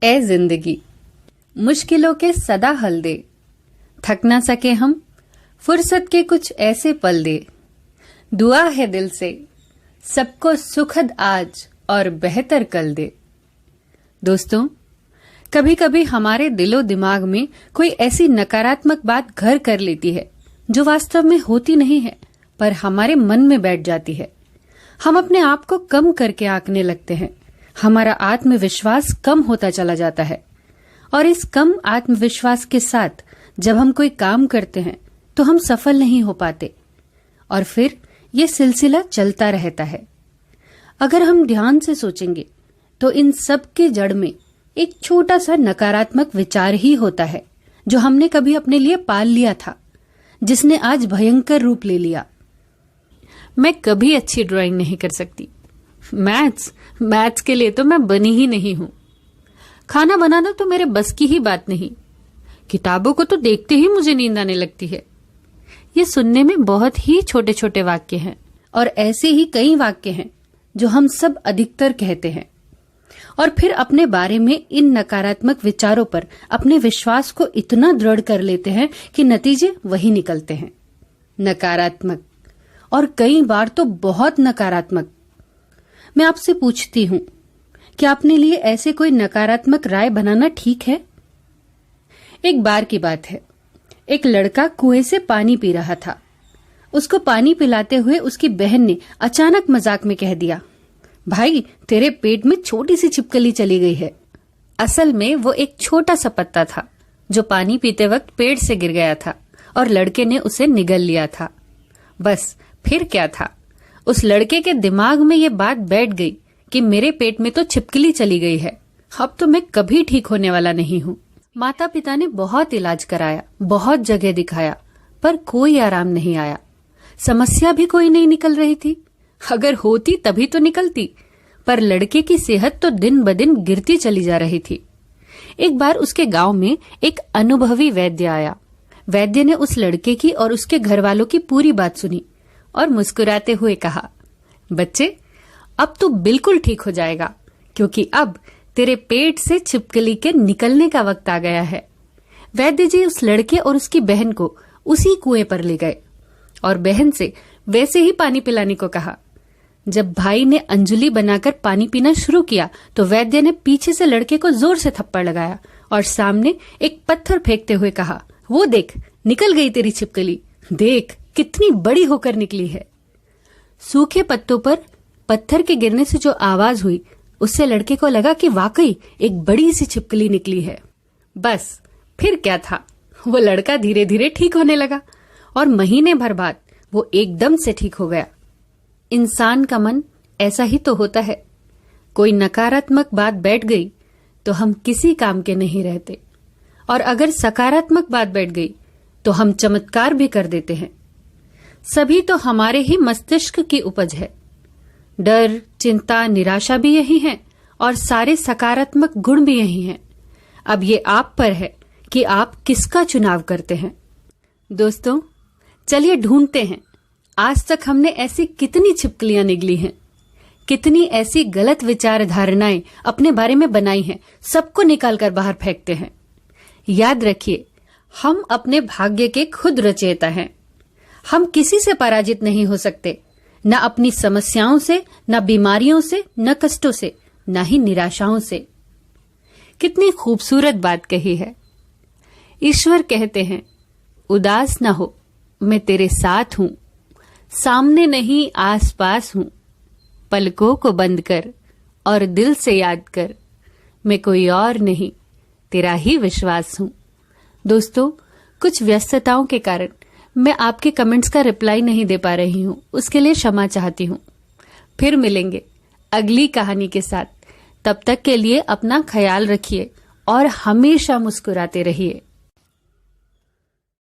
ए जिंदगी मुश्किलों के सदा हल दे, थक ना सके हम फुर्सत के कुछ ऐसे पल दे। दुआ है दिल से सबको सुखद आज और बेहतर कल दे। दोस्तों, कभी कभी हमारे दिलो दिमाग में कोई ऐसी नकारात्मक बात घर कर लेती है जो वास्तव में होती नहीं है, पर हमारे मन में बैठ जाती है। हम अपने आप को कम करके आंकने लगते हैं। हमारा आत्मविश्वास कम होता चला जाता है और इस कम आत्मविश्वास के साथ जब हम कोई काम करते हैं तो हम सफल नहीं हो पाते और फिर ये सिलसिला चलता रहता है। अगर हम ध्यान से सोचेंगे तो इन सब के जड़ में एक छोटा सा नकारात्मक विचार ही होता है जो हमने कभी अपने लिए पाल लिया था, जिसने आज भयंकर रूप ले लिया। मैं कभी अच्छी ड्राइंग नहीं कर सकती। मैथ्स के लिए तो मैं बनी ही नहीं हूं। खाना बनाना तो मेरे बस की ही बात नहीं। किताबों को तो देखते ही मुझे नींद आने लगती है। ये सुनने में बहुत ही छोटे छोटे वाक्य हैं और ऐसे ही कई वाक्य हैं जो हम सब अधिकतर कहते हैं और फिर अपने बारे में इन नकारात्मक विचारों पर अपने विश्वास को इतना दृढ़ कर लेते हैं कि नतीजे वही निकलते हैं, नकारात्मक, और कई बार तो बहुत नकारात्मक। मैं आपसे पूछती हूं कि अपने लिए ऐसे कोई नकारात्मक राय बनाना ठीक है? एक बार की बात है, एक लड़का कुएं से पानी पी रहा था। उसको पानी पिलाते हुए उसकी बहन ने अचानक मजाक में कह दिया, भाई तेरे पेट में छोटी सी छिपकली चली गई है। असल में वो एक छोटा सा पत्ता था जो पानी पीते वक्त पेड़ से गिर गया था और लड़के ने उसे निगल लिया था। बस फिर क्या था, उस लड़के के दिमाग में ये बात बैठ गई कि मेरे पेट में तो छिपकली चली गई है, अब तो मैं कभी ठीक होने वाला नहीं हूँ। माता पिता ने बहुत इलाज कराया, बहुत जगह दिखाया, पर कोई आराम नहीं आया। समस्या भी कोई नहीं निकल रही थी। अगर होती तभी तो निकलती, पर लड़के की सेहत तो दिन ब दिन गिरती चली जा रही थी। एक बार उसके गांव में एक अनुभवी वैद्य आया। वैद्य ने उस लड़के की और उसके घर वालों की पूरी बात सुनी और मुस्कुराते हुए कहा, बच्चे अब तू बिल्कुल ठीक हो जाएगा, क्योंकि अब तेरे पेट से छिपकली के निकलने का वक्त आ गया है। वैद्य जी उस लड़के और उसकी बहन को उसी कुएं पर ले गए और बहन से वैसे ही पानी पिलाने को कहा। जब भाई ने अंजुली बनाकर पानी पीना शुरू किया तो वैद्य ने पीछे से लड़के को जोर से थप्पड़ लगाया और सामने एक पत्थर फेंकते हुए कहा, वो देख निकल गई तेरी छिपकली, देख कितनी बड़ी होकर निकली है। सूखे पत्तों पर पत्थर के गिरने से जो आवाज हुई उससे लड़के को लगा कि वाकई एक बड़ी सी छिपकली निकली है। बस फिर क्या था, वो लड़का धीरे धीरे ठीक होने लगा और महीने भर बाद वो एकदम से ठीक हो गया। इंसान का मन ऐसा ही तो होता है। कोई नकारात्मक बात बैठ गई तो हम किसी काम के नहीं रहते, और अगर सकारात्मक बात बैठ गई तो हम चमत्कार भी कर देते हैं। सभी तो हमारे ही मस्तिष्क की उपज है। डर, चिंता, निराशा भी यही है और सारे सकारात्मक गुण भी यही हैं। अब ये आप पर है कि आप किसका चुनाव करते हैं। दोस्तों, चलिए ढूंढते हैं आज तक हमने ऐसी कितनी छिपकलियां निगली हैं, कितनी ऐसी गलत विचार धारणाएं अपने बारे में बनाई हैं, सबको निकालकर बाहर फेंकते हैं। याद रखिए, हम अपने भाग्य के खुद रचयिता हैं। हम किसी से पराजित नहीं हो सकते, न अपनी समस्याओं से, न बीमारियों से, न कष्टों से, न ही निराशाओं से। कितनी खूबसूरत बात कही है। ईश्वर कहते हैं, उदास न हो, मैं तेरे साथ हूं, सामने नहीं आस पास हूं, पलकों को बंद कर और दिल से याद कर, मैं कोई और नहीं, तेरा ही विश्वास हूं। दोस्तों, कुछ व्यस्तताओं के कारण मैं आपके कमेंट्स का रिप्लाई नहीं दे पा रही हूं, उसके लिए क्षमा चाहती हूं। फिर मिलेंगे अगली कहानी के साथ। तब तक के लिए अपना ख्याल रखिए और हमेशा मुस्कुराते रहिए।